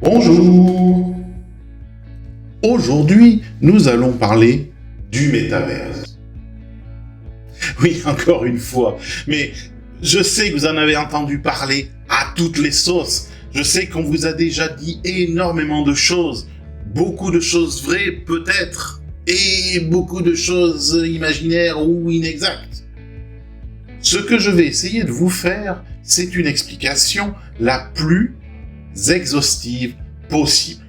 Bonjour! Aujourd'hui, nous allons parler du métaverse. Oui, encore une fois, mais je sais que vous en avez entendu parler à toutes les sauces. Je sais qu'on vous a déjà dit énormément de choses. Beaucoup de choses vraies, peut-être, et beaucoup de choses imaginaires ou inexactes. Ce que je vais essayer de vous faire, c'est une explication la plus exhaustive possible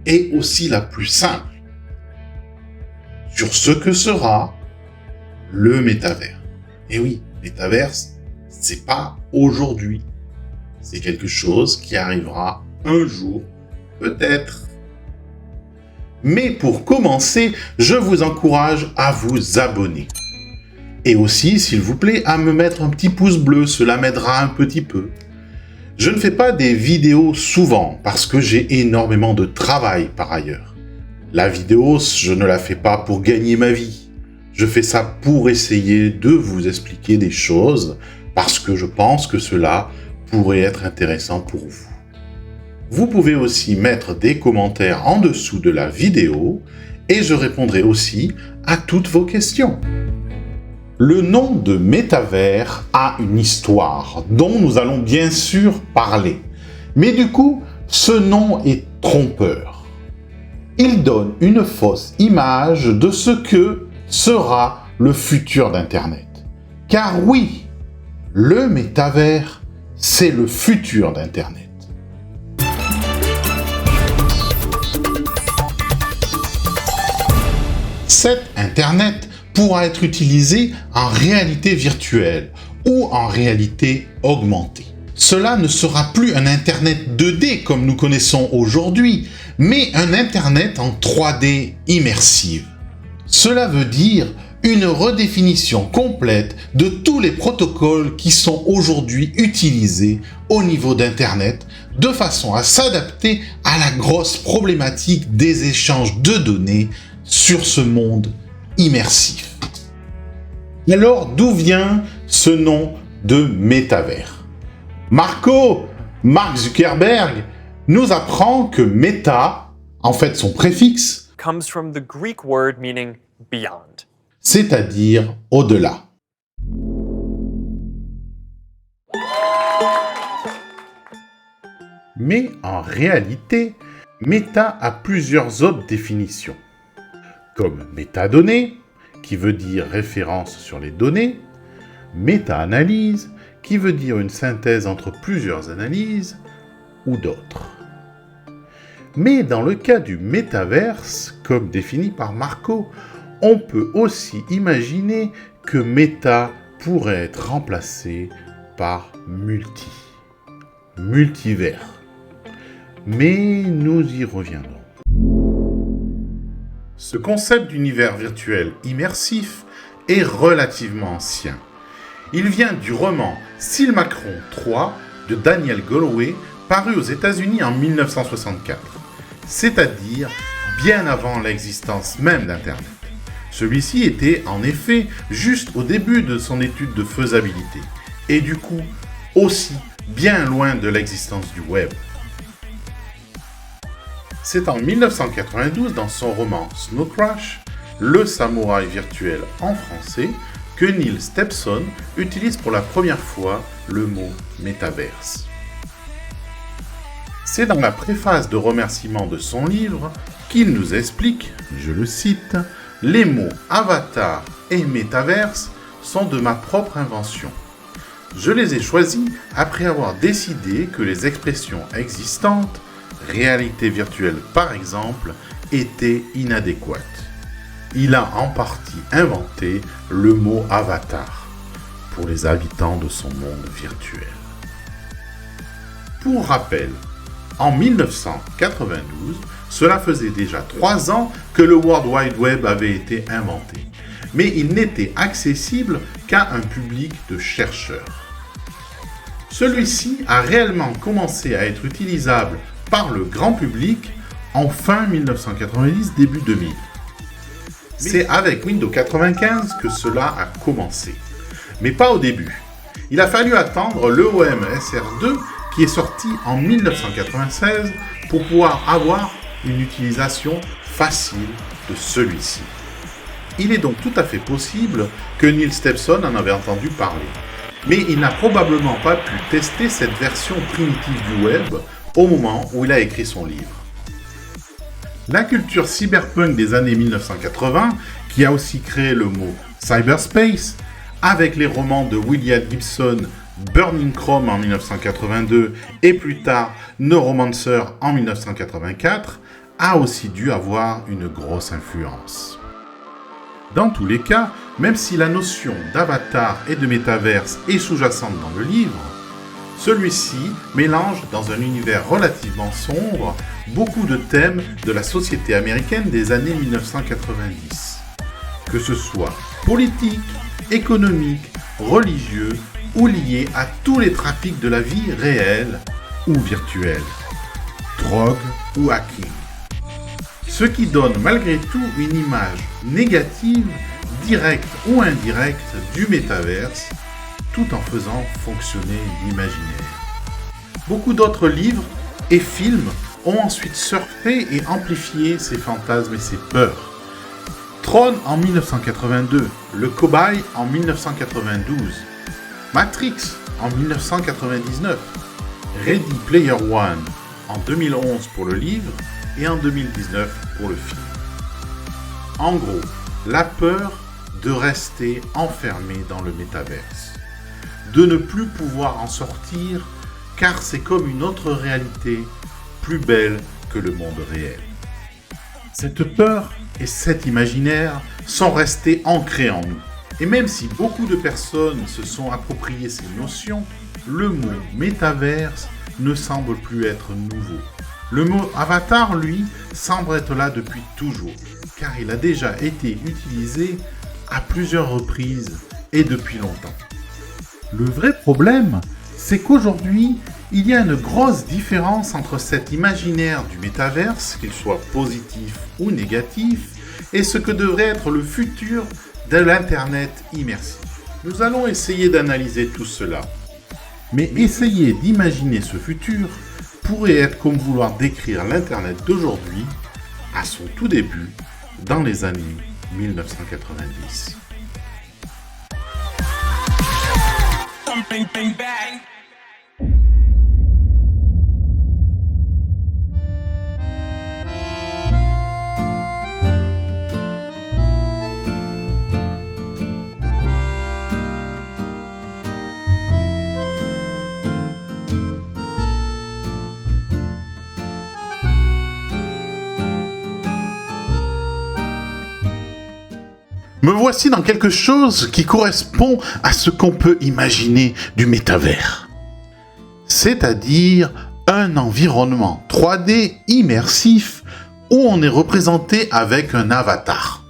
et aussi la plus simple sur ce que sera le métavers. Et oui, métaverse, c'est pas aujourd'hui. C'est quelque chose qui arrivera un jour, peut-être. Mais pour commencer, je vous encourage à vous abonner. Et aussi, s'il vous plaît, à me mettre un petit pouce bleu, cela m'aidera un petit peu. Je ne fais pas des vidéos souvent parce que j'ai énormément de travail par ailleurs. La vidéo, je ne la fais pas pour gagner ma vie. Je fais ça pour essayer de vous expliquer des choses parce que je pense que cela pourrait être intéressant pour vous. Vous pouvez aussi mettre des commentaires en dessous de la vidéo et je répondrai aussi à toutes vos questions. Le nom de métavers a une histoire dont nous allons bien sûr parler. Mais du coup, ce nom est trompeur. Il donne une fausse image de ce que sera le futur d'Internet. Car oui, le métavers, c'est le futur d'Internet. Cet Internet pourra être utilisé en réalité virtuelle ou en réalité augmentée. Cela ne sera plus un Internet 2D comme nous connaissons aujourd'hui, mais un Internet en 3D immersive. Cela veut dire une redéfinition complète de tous les protocoles qui sont aujourd'hui utilisés au niveau d'Internet de façon à s'adapter à la grosse problématique des échanges de données sur ce monde immersif. Alors, d'où vient ce nom de métavers? Mark Zuckerberg, nous apprend que méta, en fait son préfixe, comes from the Greek word meaning beyond. C'est-à-dire au-delà. Mais en réalité, méta a plusieurs autres définitions, comme métadonnées, qui veut dire référence sur les données, méta-analyse, qui veut dire une synthèse entre plusieurs analyses, ou d'autres. Mais dans le cas du métaverse, comme défini par Marco, on peut aussi imaginer que méta pourrait être remplacé par multivers. Mais nous y reviendrons. Ce concept d'univers virtuel immersif est relativement ancien. Il vient du roman Silmarillion 3 de Daniel Galloway, paru aux États-Unis en 1964, c'est-à-dire bien avant l'existence même d'Internet. Celui-ci était en effet juste au début de son étude de faisabilité, et du coup aussi bien loin de l'existence du web. C'est en 1992, dans son roman Snow Crash, le samouraï virtuel en français, que Neil Stephenson utilise pour la première fois le mot métaverse. C'est dans la préface de remerciement de son livre qu'il nous explique, je le cite, « Les mots avatar et métaverse sont de ma propre invention. Je les ai choisis après avoir décidé que les expressions existantes, réalité virtuelle par exemple, étaient inadéquates. Il a en partie inventé le mot avatar pour les habitants de son monde virtuel. » Pour rappel, en 1992, cela faisait déjà 3 ans que le World Wide Web avait été inventé, mais il n'était accessible qu'à un public de chercheurs. Celui-ci a réellement commencé à être utilisable par le grand public en fin 1990, début 2000. C'est avec Windows 95 que cela a commencé, mais pas au début. Il a fallu attendre l'EOM SR2 qui est sorti en 1996 pour pouvoir avoir une utilisation facile de celui-ci. Il est donc tout à fait possible que Neil Stephenson en avait entendu parler, mais il n'a probablement pas pu tester cette version primitive du web au moment où il a écrit son livre. La culture cyberpunk des années 1980, qui a aussi créé le mot cyberspace, avec les romans de William Gibson, Burning Chrome en 1982 et plus tard Neuromancer en 1984, a aussi dû avoir une grosse influence. Dans tous les cas, même si la notion d'avatar et de métaverse est sous-jacente dans le livre, celui-ci mélange dans un univers relativement sombre beaucoup de thèmes de la société américaine des années 1990. Que ce soit politique, économique, religieux ou lié à tous les trafics de la vie réelle ou virtuelle, drogue ou hacking. Ce qui donne malgré tout une image négative, directe ou indirecte du métaverse, tout en faisant fonctionner l'imaginaire. Beaucoup d'autres livres et films ont ensuite surfé et amplifié ces fantasmes et ces peurs. Tron en 1982, Le Cobaye en 1992, Matrix en 1999, Ready Player One en 2011 pour le livre et en 2019 pour le film. En gros, la peur de rester enfermé dans le métaverse, de ne plus pouvoir en sortir car c'est comme une autre réalité plus belle que le monde réel. Cette peur et cet imaginaire sont restés ancrés en nous. Et même si beaucoup de personnes se sont appropriées ces notions, le mot métaverse ne semble plus être nouveau. Le mot avatar, lui, semble être là depuis toujours, car il a déjà été utilisé à plusieurs reprises et depuis longtemps. Le vrai problème, c'est qu'aujourd'hui, il y a une grosse différence entre cet imaginaire du métaverse, qu'il soit positif ou négatif, et ce que devrait être le futur de l'Internet immersif. Nous allons essayer d'analyser tout cela. Mais essayer d'imaginer ce futur pourrait être comme vouloir décrire l'Internet d'aujourd'hui à son tout début, dans les années 1990. Me voici dans quelque chose qui correspond à ce qu'on peut imaginer du métavers. C'est-à-dire un environnement 3D immersif où on est représenté avec un avatar.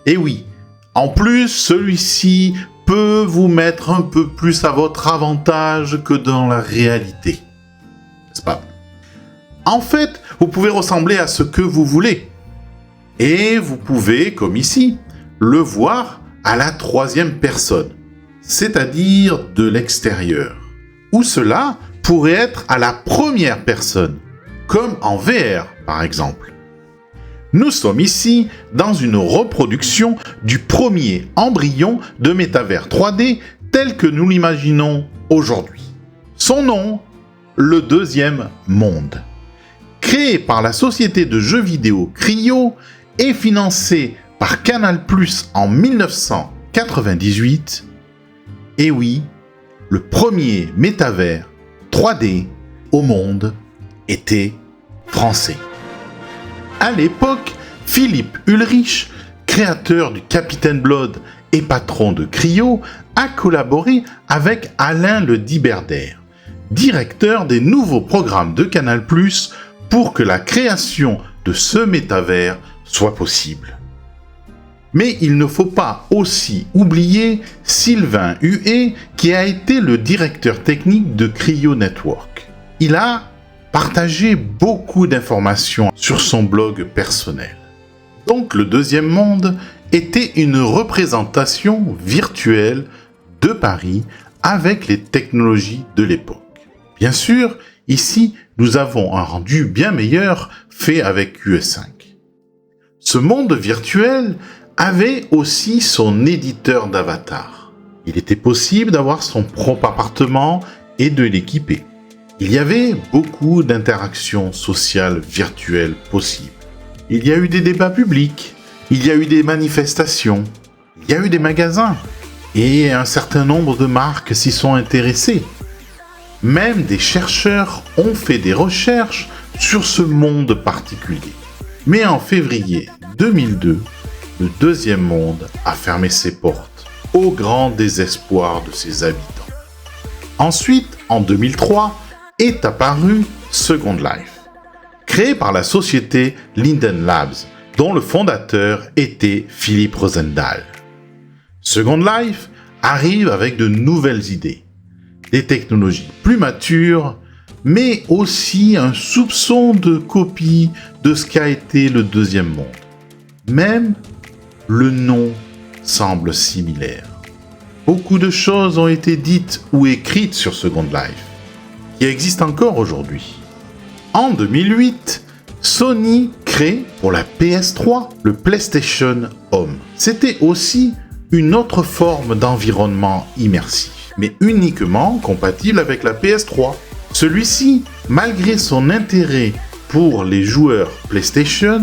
Et oui, en plus, celui-ci peut vous mettre un peu plus à votre avantage que dans la réalité. N'est-ce pas? En fait, vous pouvez ressembler à ce que vous voulez. Et vous pouvez, comme ici, le voir à la troisième personne, c'est-à-dire de l'extérieur. Ou cela pourrait être à la première personne, comme en VR par exemple. Nous sommes ici dans une reproduction du premier embryon de métavers 3D tel que nous l'imaginons aujourd'hui. Son nom, le deuxième monde. Créé par la société de jeux vidéo Cryo et financé par Canal+ en 1998, et oui, le premier métavers 3D au monde était français. À l'époque, Philippe Ulrich, créateur du Capitaine Blood et patron de Cryo, a collaboré avec Alain Le Diberdère, directeur des nouveaux programmes de Canal+, pour que la création de ce métavers soit possible. Mais il ne faut pas aussi oublier Sylvain Huet, qui a été le directeur technique de Cryo Network. Il a partagé beaucoup d'informations sur son blog personnel. Donc le deuxième monde était une représentation virtuelle de Paris avec les technologies de l'époque. Bien sûr, ici, nous avons un rendu bien meilleur fait avec UE5. Ce monde virtuel avait aussi son éditeur d'avatar. Il était possible d'avoir son propre appartement et de l'équiper. Il y avait beaucoup d'interactions sociales virtuelles possibles. Il y a eu des débats publics, il y a eu des manifestations, il y a eu des magasins, et un certain nombre de marques s'y sont intéressées. Même des chercheurs ont fait des recherches sur ce monde particulier. Mais en février 2002, le deuxième monde a fermé ses portes, au grand désespoir de ses habitants. Ensuite, en 2003, est apparu Second Life, créé par la société Linden Labs, dont le fondateur était Philippe Rosendahl. Second Life arrive avec de nouvelles idées, des technologies plus matures, mais aussi un soupçon de copie de ce qu'a été le deuxième monde. Même le nom semble similaire. Beaucoup de choses ont été dites ou écrites sur Second Life, qui existe encore aujourd'hui. En 2008, Sony crée pour la PS3 le PlayStation Home. C'était aussi une autre forme d'environnement immersif, mais uniquement compatible avec la PS3. Celui-ci, malgré son intérêt pour les joueurs PlayStation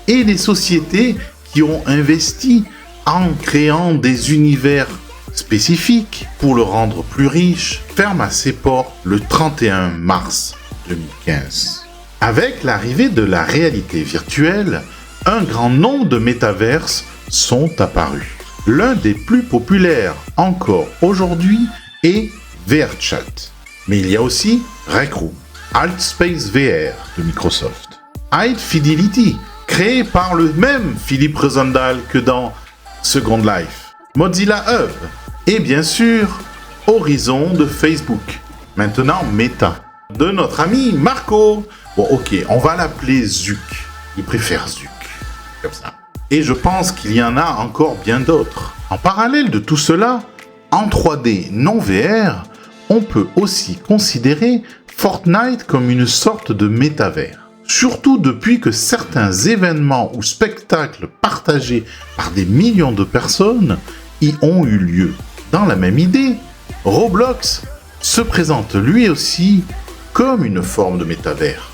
et les sociétés qui ont investi en créant des univers spécifiques pour le rendre plus riche, ferme à ses portes le 31 mars 2015. Avec l'arrivée de la réalité virtuelle, un grand nombre de métaverses sont apparus. L'un des plus populaires encore aujourd'hui est VRChat. Mais il y a aussi Rec Room, Altspace VR de Microsoft, High Fidelity, créé par le même Philippe Rosendahl que dans Second Life, Mozilla Hub, et bien sûr, Horizon de Facebook, maintenant Meta, de notre ami Marco. Bon ok, on va l'appeler Zuck, il préfère Zuck, comme ça. Et je pense qu'il y en a encore bien d'autres. En parallèle de tout cela, en 3D non VR, on peut aussi considérer Fortnite comme une sorte de métavers. Surtout depuis que certains événements ou spectacles partagés par des millions de personnes y ont eu lieu. Dans la même idée, Roblox se présente lui aussi comme une forme de métavers.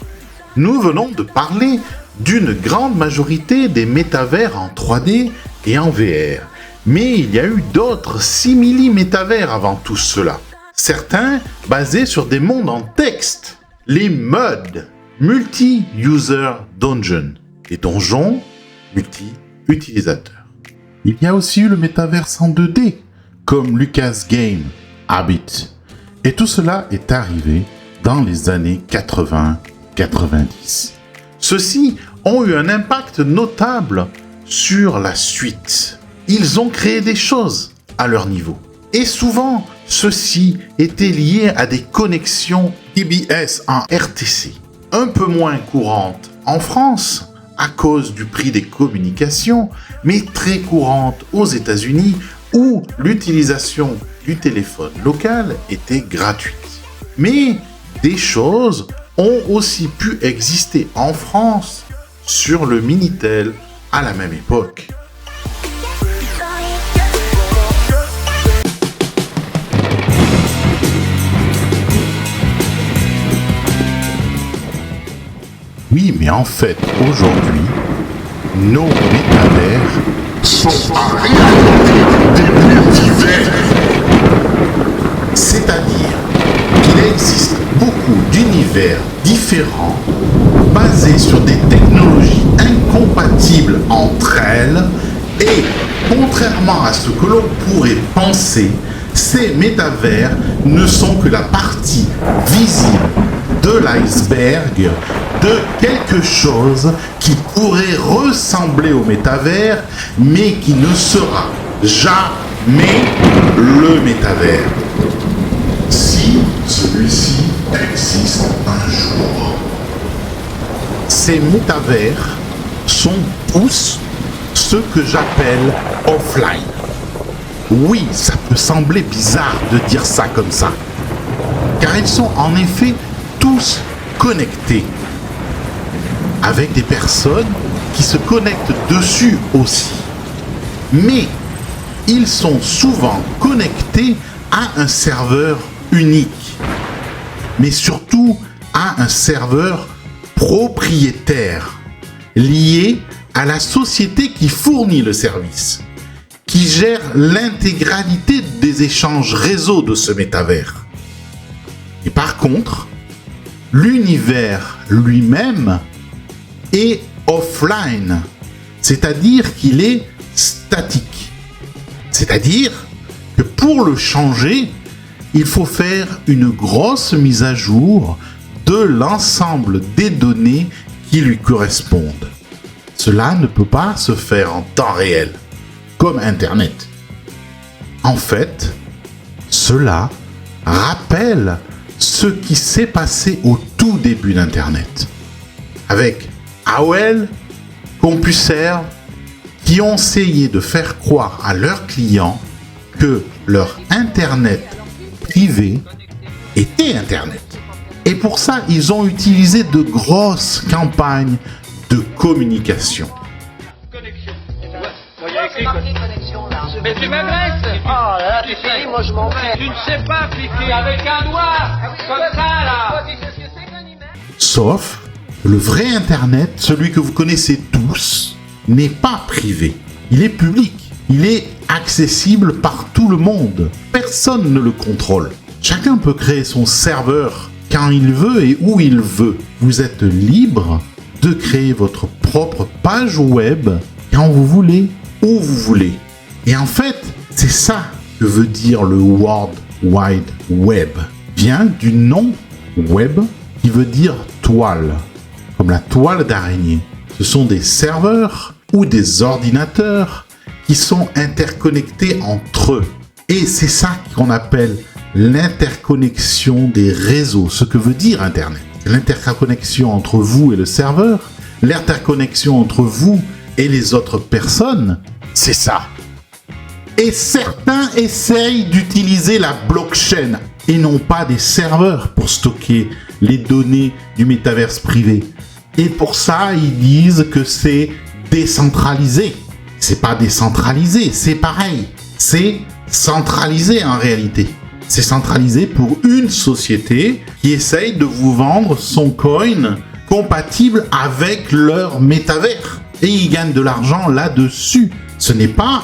Nous venons de parler d'une grande majorité des métavers en 3D et en VR, mais il y a eu d'autres simili-métavers avant tout cela. Certains basés sur des mondes en texte, les MUD, Multi-User Dungeon, les donjons multi-utilisateurs. Il y a aussi eu le métaverse en 2D, comme Lucas Game, Habit. Et tout cela est arrivé dans les années 80-90. Ceux-ci ont eu un impact notable sur la suite. Ils ont créé des choses à leur niveau. Et souvent, ceci était lié à des connexions TBS en RTC, un peu moins courantes en France à cause du prix des communications, mais très courantes aux États-Unis où l'utilisation du téléphone local était gratuite. Mais des choses ont aussi pu exister en France sur le Minitel à la même époque. Oui, mais en fait, aujourd'hui, nos métavers sont en réalité des multivers. C'est-à-dire qu'il existe beaucoup d'univers différents basés sur des technologies incompatibles entre elles et, contrairement à ce que l'on pourrait penser, ces métavers ne sont que la partie visible de l'iceberg de quelque chose qui pourrait ressembler au métavers, mais qui ne sera jamais le métavers. Si celui-ci existe un jour. Ces métavers sont tous ce que j'appelle offline. Oui, ça peut sembler bizarre de dire ça comme ça, car ils sont en effet tous connectés, avec des personnes qui se connectent dessus aussi. Mais ils sont souvent connectés à un serveur unique, mais surtout à un serveur propriétaire, lié à la société qui fournit le service, qui gère l'intégralité des échanges réseau de ce métavers. Et par contre, l'univers lui-même est offline, c'est-à-dire qu'il est statique. C'est-à-dire que pour le changer, il faut faire une grosse mise à jour de l'ensemble des données qui lui correspondent. Cela ne peut pas se faire en temps réel, comme Internet. En fait, cela rappelle ce qui s'est passé au tout début d'Internet, avec AOL, CompuServe, qui ont essayé de faire croire à leurs clients que leur Internet privé était Internet. Et pour ça, ils ont utilisé de grosses campagnes de communication. Connexion. C'est marqué connexion là. Mais tu m'agresses. Oh là là, tu sais, moi je m'en vais. Tu ne sais pas cliquer avec un doigt. Comme ça là. Sauf que le vrai Internet, celui que vous connaissez tous, n'est pas privé. Il est public. Il est accessible par tout le monde. Personne ne le contrôle. Chacun peut créer son serveur quand il veut et où il veut. Vous êtes libre de créer votre propre page web quand vous voulez, où vous voulez. Et en fait, c'est ça que veut dire le World Wide Web. Vient du nom web qui veut dire toile, comme la toile d'araignée. Ce sont des serveurs ou des ordinateurs qui sont interconnectés entre eux. Et c'est ça qu'on appelle l'interconnexion des réseaux, ce que veut dire Internet. L'interconnexion entre vous et le serveur, l'interconnexion entre vous et les autres personnes, c'est ça. Et certains essayent d'utiliser la blockchain et non pas des serveurs pour stocker les données du métaverse privé. Et pour ça, ils disent que c'est décentralisé. C'est pas décentralisé, c'est pareil. C'est centralisé en réalité. C'est centralisé pour une société qui essaye de vous vendre son coin compatible avec leur métavers. Et ils gagnent de l'argent là-dessus. Ce n'est pas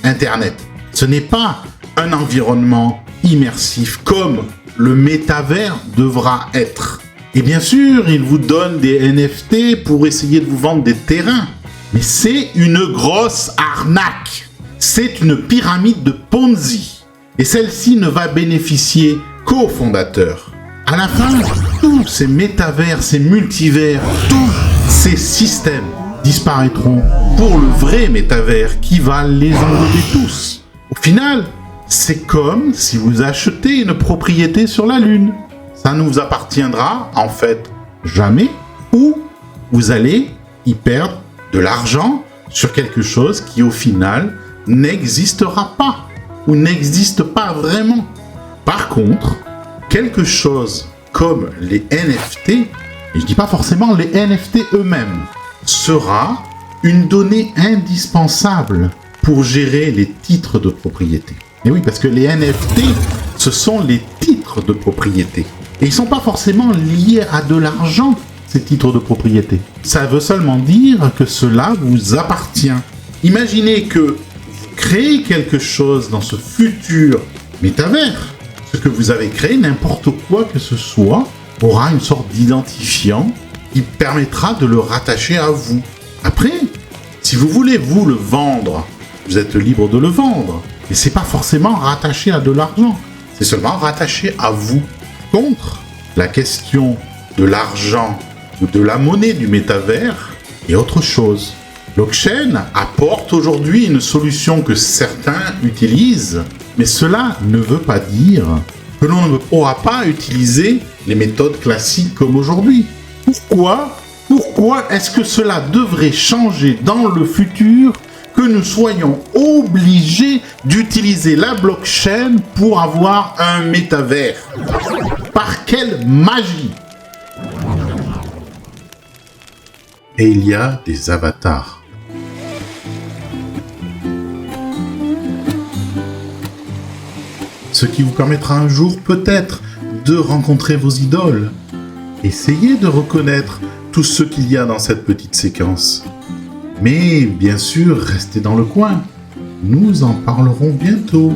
Internet. Ce n'est pas un environnement immersif comme le métavers devra être. Et bien sûr, ils vous donnent des NFT pour essayer de vous vendre des terrains. Mais c'est une grosse arnaque. C'est une pyramide de Ponzi. Et celle-ci ne va bénéficier qu'aux fondateurs. À la fin, tous ces métavers, ces multivers, tous ces systèmes disparaîtront pour le vrai métavers qui va les englober tous. Au final, c'est comme si vous achetez une propriété sur la Lune. Ça ne vous appartiendra en fait jamais, ou vous allez y perdre de l'argent sur quelque chose qui au final n'existera pas ou n'existe pas vraiment. Par contre, quelque chose comme les NFT, et je dis pas forcément les NFT eux-mêmes, sera une donnée indispensable pour gérer les titres de propriété. Et oui, parce que les NFT, ce sont les titres de propriété. Et ils ne sont pas forcément liés à de l'argent, ces titres de propriété. Ça veut seulement dire que cela vous appartient. Imaginez que vous créez quelque chose dans ce futur métavers. Ce que vous avez créé, n'importe quoi que ce soit, aura une sorte d'identifiant qui permettra de le rattacher à vous. Après, si vous voulez vous le vendre, vous êtes libre de le vendre. Et c'est pas forcément rattaché à de l'argent. C'est seulement rattaché à vous. Contre, la question de l'argent ou de la monnaie du métavers est autre chose. Blockchain apporte aujourd'hui une solution que certains utilisent, mais cela ne veut pas dire que l'on ne pourra pas utiliser les méthodes classiques comme aujourd'hui. Pourquoi est-ce que cela devrait changer dans le futur que nous soyons obligés d'utiliser la blockchain pour avoir un métavers? Par quelle magie? Et il y a des avatars. Ce qui vous permettra un jour peut-être de rencontrer vos idoles. Essayez de reconnaître tout ce qu'il y a dans cette petite séquence. Mais bien sûr, restez dans le coin. Nous en parlerons bientôt.